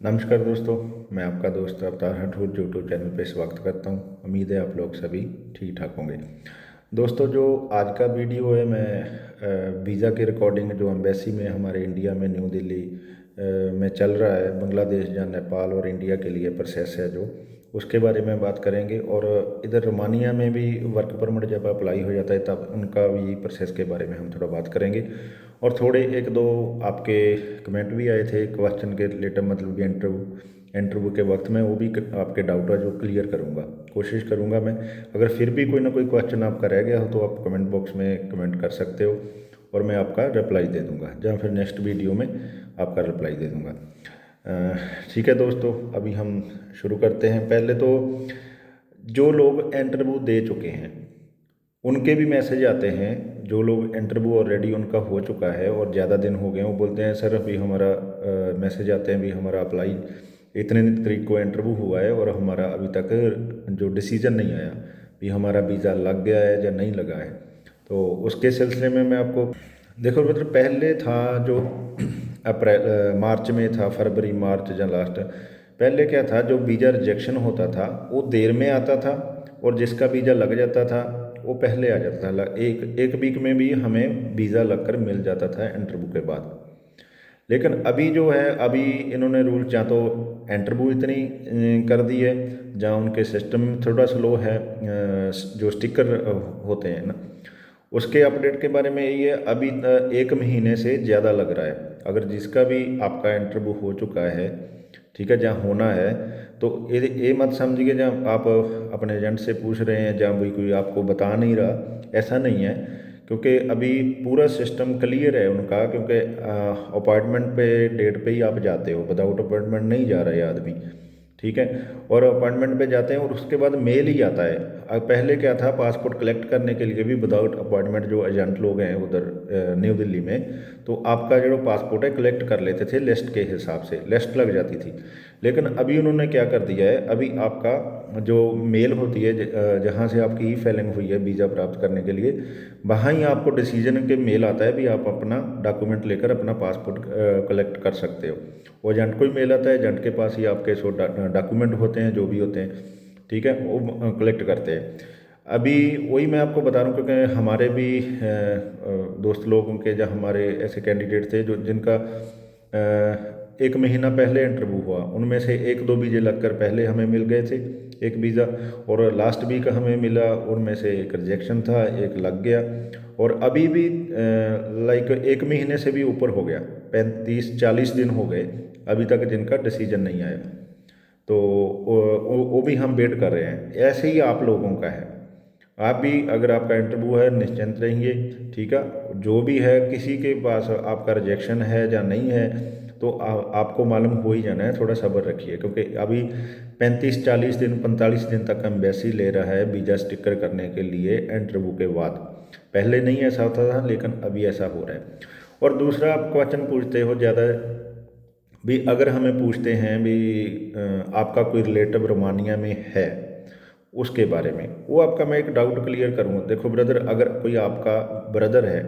नमस्कार दोस्तों। मैं आपका दोस्त अवतार हटहूर यूट्यूब चैनल पे स्वागत करता हूँ। उम्मीद है आप लोग सभी ठीक ठाक होंगे। दोस्तों, जो आज का वीडियो है, मैं वीज़ा की रिकॉर्डिंग जो एम्बेसी में हमारे इंडिया में न्यू दिल्ली में चल रहा है, बांग्लादेश या नेपाल और इंडिया के लिए प्रोसेस है जो, उसके बारे में बात करेंगे। और इधर रोमानिया में भी वर्क परमिट जब अप्लाई हो जाता है तब उनका भी प्रोसेस के बारे में हम थोड़ा बात करेंगे। और थोड़े एक दो आपके कमेंट भी आए थे क्वेश्चन के रिलेटेड, मतलब कि इंटरव्यू के वक्त में वो भी आपके डाउट है जो क्लियर करूँगा, कोशिश करूँगा मैं। अगर फिर भी कोई ना कोई क्वेश्चन आपका रह गया हो तो आप कमेंट बॉक्स में कमेंट कर सकते हो और मैं आपका रिप्लाई दे दूँगा, या फिर नेक्स्ट वीडियो में आपका रिप्लाई दे दूँगा। ठीक है दोस्तों, अभी हम शुरू करते हैं। पहले तो जो लोग इंटरव्यू दे चुके हैं उनके भी मैसेज आते हैं। जो लोग इंटरव्यू ऑलरेडी उनका हो चुका है और ज़्यादा दिन हो गए, वो बोलते हैं सर अभी हमारा मैसेज आते हैं, अभी हमारा अप्लाई इतने तारीख को इंटरव्यू हुआ है और हमारा अभी तक जो डिसीजन नहीं आया, भी हमारा वीज़ा लग गया है या नहीं लगा है। तो उसके सिलसिले में मैं आपको, देखो मतलब पहले था जो अप्रैल मार्च में था, फरवरी मार्च या लास्ट, पहले क्या था, जो वीज़ा रिजेक्शन होता था वो देर में आता था और जिसका वीज़ा लग जाता था वो पहले आ जाता था। एक एक वीक में भी हमें वीज़ा लगकर मिल जाता था इंटरव्यू के बाद। लेकिन अभी जो है, अभी इन्होंने रूल या तो इंटरव्यू इतनी कर दी है, जहाँ उनके सिस्टम थोड़ा स्लो है। जो स्टिकर होते हैं ना, उसके अपडेट के बारे में यही है, अभी 1 महीने से ज़्यादा लग रहा है। अगर जिसका भी आपका इंटरव्यू हो चुका है, ठीक है, जहाँ होना है, तो ये मत समझिए जहाँ आप अपने एजेंट से पूछ रहे हैं जहाँ भी कोई आपको बता नहीं रहा, ऐसा नहीं है। क्योंकि अभी पूरा सिस्टम क्लियर है उनका, क्योंकि अपॉइंटमेंट पे डेट पे ही आप जाते हो, विदाउट अपॉइंटमेंट नहीं जा रहा है आदमी, ठीक है। और अपॉइंटमेंट पे जाते हैं और उसके बाद मेल ही आता है। अब पहले क्या था, पासपोर्ट कलेक्ट करने के लिए भी विदाउट अपॉइंटमेंट जो एजेंट लोग हैं उधर न्यू दिल्ली में, तो आपका जो पासपोर्ट है कलेक्ट कर लेते थे लिस्ट के हिसाब से, लिस्ट लग जाती थी। लेकिन अभी उन्होंने क्या कर दिया है, अभी आपका जो मेल होती है जहाँ से आपकी ई फाइलिंग हुई है वीज़ा प्राप्त करने के लिए, वहाँ ही आपको डिसीजन के मेल आता है भी आप अपना डॉक्यूमेंट लेकर अपना पासपोर्ट कलेक्ट कर सकते हो। वो एजेंट को ही मेल आता है, एजेंट के पास ही आपके सो डॉक्यूमेंट होते हैं जो भी होते हैं, ठीक है, वो कलेक्ट करते हैं। अभी वही मैं आपको बता रहा हूँ, क्योंकि हमारे भी दोस्त लोगों के, जो हमारे ऐसे कैंडिडेट थे जो जिनका 1 महीना पहले इंटरव्यू हुआ, उनमें से एक दो वीज़े लगकर पहले हमें मिल गए थे, एक वीज़ा, और लास्ट वीक हमें मिला, उनमें से एक रिजेक्शन था, एक लग गया। और अभी भी लाइक 1 महीने से भी ऊपर हो गया, 35-40 दिन हो गए अभी तक जिनका डिसीजन नहीं आया। तो वो भी हम वेट कर रहे हैं। ऐसे ही आप लोगों का है, आप भी अगर आपका इंटरव्यू है निश्चिंत रहिए, ठीक है। जो भी है, किसी के पास आपका रिजेक्शन है या नहीं है, तो आपको मालूम हो ही जाना है। थोड़ा सब्र रखिए, क्योंकि अभी 35-40 दिन 45 दिन तक एम्बेसी ले रहा है वीज़ा स्टिकर करने के लिए इंटरव्यू के बाद। पहले नहीं ऐसा होता था, लेकिन अभी ऐसा हो रहा है। और दूसरा, आप क्वेश्चन पूछते हो ज़्यादा भी, अगर हमें पूछते हैं भी आपका कोई रिलेटिव रोमानिया में है, उसके बारे में, वो आपका मैं एक डाउट क्लियर करूँगा। देखो ब्रदर, अगर कोई आपका ब्रदर है,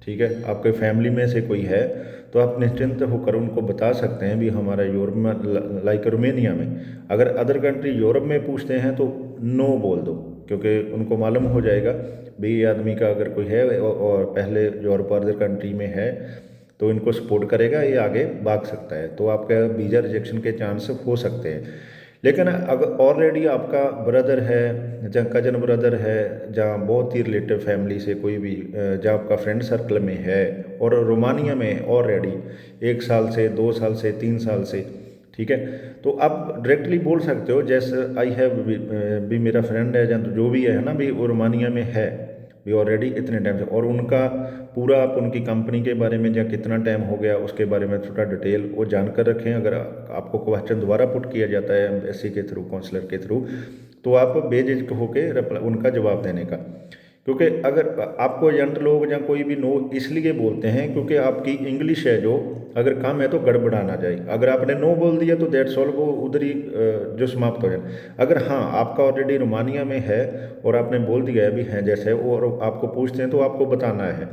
ठीक है, आपके फैमिली में से कोई है, तो आप निश्चिंत होकर उनको बता सकते हैं भी हमारा यूरोप में, लाइक रोमेनिया में। अगर अदर कंट्री यूरोप में पूछते हैं तो नो बोल दो, क्योंकि उनको मालूम हो जाएगा भी ये आदमी का अगर कोई है और पहले यूरोप अदर कंट्री में है, तो इनको सपोर्ट करेगा, ये आगे भाग सकता है, तो आपका वीज़ा रिजेक्शन के चांस हो सकते हैं। लेकिन अगर ऑलरेडी आपका ब्रदर है, जहाँ कजन ब्रदर है, जहाँ बहुत ही रिलेटिव फैमिली से कोई भी, जहाँ आपका फ्रेंड सर्कल में है और रोमानिया में ऑलरेडी 1 साल से, 2 साल से, 3 साल से, ठीक है, तो आप डायरेक्टली बोल सकते हो जैसे आई हैव भी मेरा फ्रेंड है, जहाँ जो भी है ना, भी वो रोमानिया में है भी ऑलरेडी इतने टाइम से, और उनका पूरा आप उनकी कंपनी के बारे में, या कितना टाइम हो गया उसके बारे में थोड़ा डिटेल वो जानकर रखें। अगर आपको क्वेश्चन दोबारा पुट किया जाता है एम्बेसी के थ्रू, काउंसलर के थ्रू, तो आप बेझिझक होकर उनका जवाब देने का। क्योंकि अगर आपको एजेंट लोग या कोई भी नो इसलिए बोलते हैं क्योंकि आपकी इंग्लिश है जो, अगर कम है तो गड़बड़ा ना जाए। अगर आपने नो बोल दिया तो दैट्स ऑल, वो उधर ही जो समाप्त हो जाए। अगर हाँ, आपका ऑलरेडी रोमानिया में है और आपने बोल दिया है भी हैं जैसे, और आपको पूछते हैं तो आपको बताना है,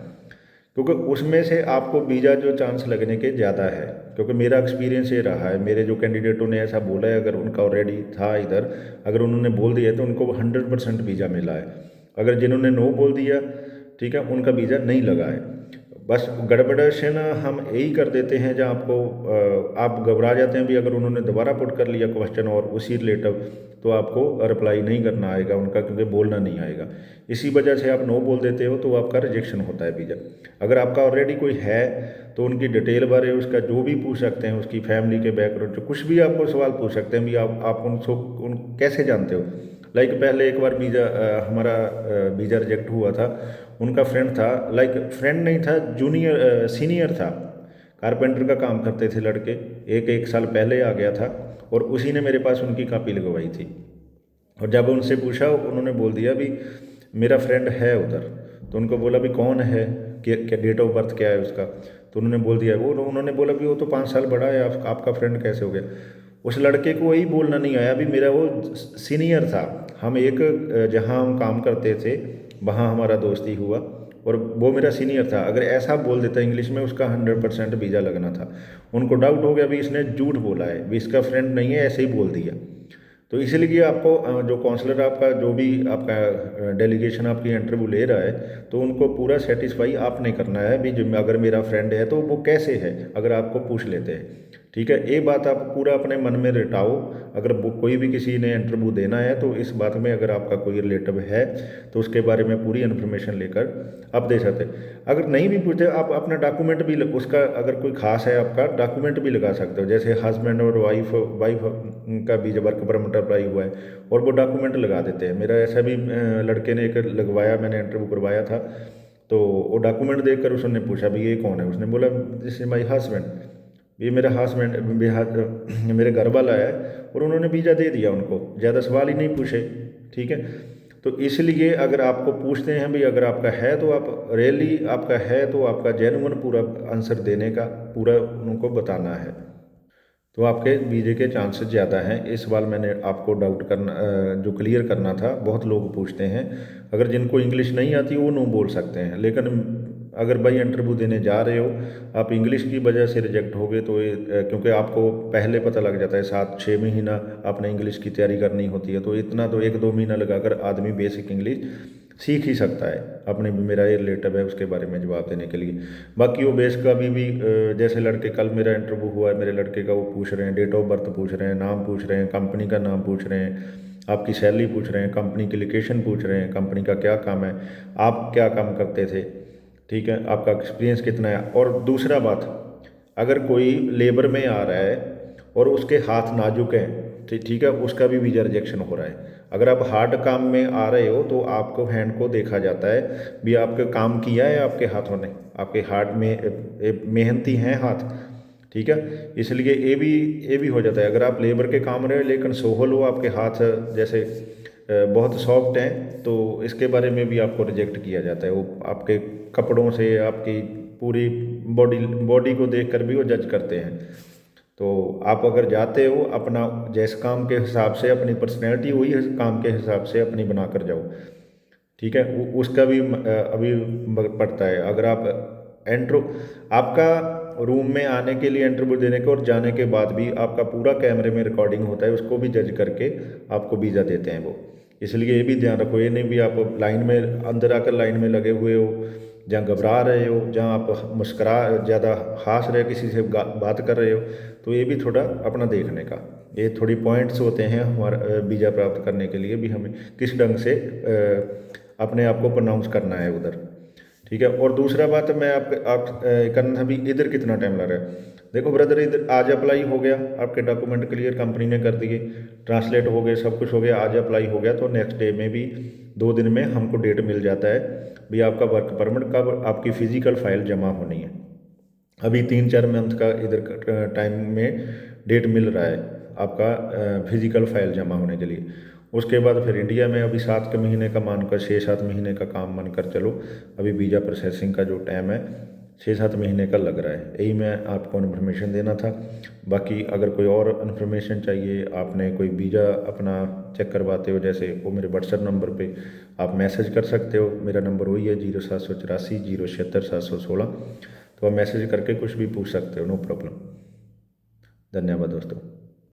क्योंकि उसमें से आपको वीज़ा जो चांस लगने के ज़्यादा है। क्योंकि मेरा एक्सपीरियंस ये रहा है, मेरे जो कैंडिडेटों ने ऐसा बोला है, अगर उनका ऑलरेडी था इधर, अगर उन्होंने बोल दिया तो उनको 100% वीज़ा मिला है। अगर जिन्होंने नो बोल दिया, ठीक है, उनका वीज़ा नहीं लगा है। बस गड़बड़ेशन हम यही कर देते हैं जहाँ आपको आप घबरा जाते हैं भी, अगर उन्होंने दोबारा पुट कर लिया क्वेश्चन और उसी रिलेटिव, तो आपको रिप्लाई नहीं करना आएगा उनका, क्योंकि बोलना नहीं आएगा। इसी वजह से आप नो बोल देते हो तो आपका रिजेक्शन होता है वीज़ा। अगर आपका ऑलरेडी कोई है तो उनकी डिटेल बारे उसका जो भी पूछ सकते हैं, उसकी फैमिली के बैकग्राउंड जो कुछ भी आपको सवाल पूछ सकते हैं भी, आप उन कैसे जानते हो। लाइक पहले एक बार वीज़ा हमारा वीज़ा रिजेक्ट हुआ था। उनका फ्रेंड था, लाइक फ्रेंड नहीं था, जूनियर सीनियर था, कारपेंटर का काम करते थे लड़के, एक साल पहले आ गया था और उसी ने मेरे पास उनकी कापी लगवाई थी। और जब उनसे पूछा उन्होंने बोल दिया भी मेरा फ्रेंड है उधर। तो उनको बोला भी कौन है, क्या डेट ऑफ बर्थ क्या है उसका, तो उन्होंने बोल दिया। वो उन्होंने बोला भी वो तो 5 साल बड़ा है, आपका फ्रेंड कैसे हो गया। उस लड़के को वही बोलना नहीं आया भी मेरा वो सीनियर था, हम एक जहाँ हम काम करते थे वहाँ हमारा दोस्ती हुआ और वो मेरा सीनियर था। अगर ऐसा बोल देता इंग्लिश में, उसका 100% वीज़ा लगना था। उनको डाउट हो गया भी इसने झूठ बोला है, भी इसका फ्रेंड नहीं है, ऐसे ही बोल दिया। तो इसीलिए आपको जो काउंसलर आपका जो भी आपका डेलीगेशन आपकी इंटरव्यू ले रहा है, तो उनको पूरा सेटिस्फाई आपने करना है भी, जो अगर मेरा फ्रेंड है तो वो कैसे है, अगर आपको पूछ लेते हैं, ठीक है। ये बात आप पूरा अपने मन में रटाओ। अगर वो कोई भी किसी ने इंटरव्यू देना है तो इस बात में अगर आपका कोई रिलेटिव है तो उसके बारे में पूरी इन्फॉर्मेशन लेकर आप दे सकते हैं। अगर नहीं भी पूछते, आप अपना डॉक्यूमेंट भी उसका अगर कोई खास है आपका डॉक्यूमेंट भी लगा सकते हो। जैसे हस्बैंड और वाइफ का वीजा वर्क परमिट अप्लाई हुआ है और वो डॉक्यूमेंट लगा देते हैं। मेरा ऐसा भी लड़के ने एक लगवाया, मैंने इंटरव्यू करवाया था, तो वो डॉक्यूमेंट देखकर उसने पूछा भी ये कौन है, उसने बोला दिस इज माई हस्बैंड, ये मेरा हस्बैंड मेरे घर वाला है, और उन्होंने वीज़ा दे दिया उनको, ज़्यादा सवाल ही नहीं पूछे, ठीक है। तो इसलिए अगर आपको पूछते हैं भाई अगर आपका है तो आप रियली आपका है तो आपका जेन्युइन पूरा आंसर देने का पूरा उनको बताना है, तो आपके वीज़े के चांसेस ज़्यादा हैं। इस सवाल मैंने आपको डाउट करना जो क्लियर करना था। बहुत लोग पूछते हैं, अगर जिनको इंग्लिश नहीं आती वो नो बोल सकते हैं, लेकिन अगर भाई इंटरव्यू देने जा रहे हो आप इंग्लिश की वजह से रिजेक्ट हो गए तो ये क्योंकि आपको पहले पता लग जाता है 7-6 महीना आपने इंग्लिश की तैयारी करनी होती है, तो इतना तो 1-2 महीना लगाकर आदमी बेसिक इंग्लिश सीख ही सकता है। अपने भी मेरा ये रिलेटिव है उसके बारे में जवाब देने के लिए। बाकी वो बेस का भी जैसे लड़के कल मेरा इंटरव्यू हुआ है, मेरे लड़के का वो पूछ रहे हैं, डेट ऑफ बर्थ पूछ रहे हैं, नाम पूछ रहे हैं, कंपनी का नाम पूछ रहे हैं, आपकी सैलरी पूछ रहे हैं, कंपनी की लोकेशन पूछ रहे हैं, कंपनी का क्या काम है, आप क्या काम करते थे, ठीक है, आपका एक्सपीरियंस कितना है। और दूसरा बात, अगर कोई लेबर में आ रहा है और उसके हाथ नाजुक हैं, ठीक है, उसका भी वीज़ा रिजेक्शन हो रहा है। अगर आप हार्ड काम में आ रहे हो तो आपको हैंड को देखा जाता है भी आपके काम किया है आपके हाथों ने, आपके हाथ में मेहनती हैं हाथ, ठीक है। इसलिए ये भी हो जाता है। अगर आप लेबर के काम रहे हो लेकिन सोहल हो आपके हाथ, जैसे बहुत सॉफ्ट हैं, तो इसके बारे में भी आपको रिजेक्ट किया जाता है। वो आपके कपड़ों से आपकी पूरी बॉडी को देख कर भी वो जज करते हैं। तो आप अगर जाते हो अपना जैसे काम के हिसाब से अपनी पर्सनैलिटी वही काम के हिसाब से अपनी बना कर जाओ, ठीक है। उसका भी अभी पड़ता है। अगर आप एंट्रो आपका रूम में आने के लिए इंटरव्यू देने के और जाने के बाद भी आपका पूरा कैमरे में रिकॉर्डिंग होता है, उसको भी जज करके आपको वीज़ा देते हैं वो। इसलिए ये भी ध्यान रखो, ये नहीं भी आप लाइन में अंदर आकर लाइन में लगे हुए हो, जहाँ घबरा रहे हो, जहाँ आप मुस्करा ज़्यादा हंस रहे किसी से बात कर रहे हो, तो ये भी थोड़ा अपना देखने का, ये थोड़ी पॉइंट्स होते हैं हमारा वीज़ा प्राप्त करने के लिए भी, हमें किस ढंग से अपने आप को प्रोनाउंस करना है उधर, ठीक है। और दूसरा बात मैं आप करना था भी इधर कितना टाइम लग रहा है। देखो ब्रदर, इधर आज अप्लाई हो गया, आपके डॉक्यूमेंट क्लियर कंपनी ने कर दिए, ट्रांसलेट हो गए, सब कुछ हो गया, आज अप्लाई हो गया, तो नेक्स्ट डे में भी 2 दिन में हमको डेट मिल जाता है भी आपका वर्क परमिट कब आपकी फ़िज़िकल फ़ाइल जमा होनी है। अभी 3-4 मंथ का इधर टाइम में डेट मिल रहा है आपका फ़िज़िकल फ़ाइल जमा होने के लिए। उसके बाद फिर इंडिया में अभी 7 के महीने का मानकर 6-7 महीने का काम मानकर चलो, अभी वीज़ा प्रोसेसिंग का जो टाइम है 6-7 महीने का लग रहा है। यही मैं आपको इन्फॉर्मेशन देना था। बाकी अगर कोई और इन्फॉर्मेशन चाहिए, आपने कोई वीज़ा अपना चेक करवाते हो जैसे, वो मेरे व्हाट्सएप नंबर पे आप मैसेज कर सकते हो। मेरा नंबर वही है 0784 076 716। तो आप मैसेज करके कुछ भी पूछ सकते हो, नो प्रॉब्लम। धन्यवाद दोस्तों।